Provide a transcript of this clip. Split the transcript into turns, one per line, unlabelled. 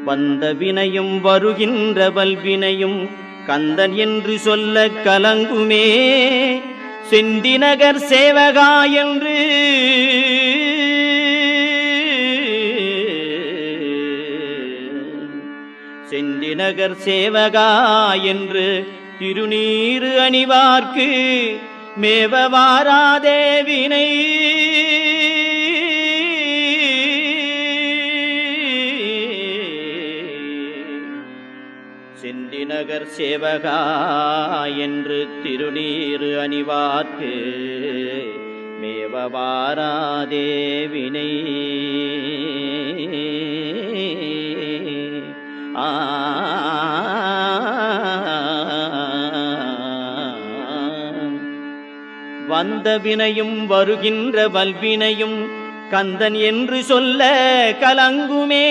வந்த வினையும் வருகின்ற வல்வினையும் கந்தன் என்று சொல்ல கலங்குமே. செந்திநகர் சேவகா என்று செந்திநகர் சேவகா என்று திருநீறு அணிவார்க்கு மேவ வாராதே வினை. செந்திநகர் சேவகா என்று திருநீறு அணிவார்க்கு மேவ வாராதே வினை. வந்த வினையும் வருகின்ற வல்வினையும் கந்தன் என்று சொல்ல கலங்குமே.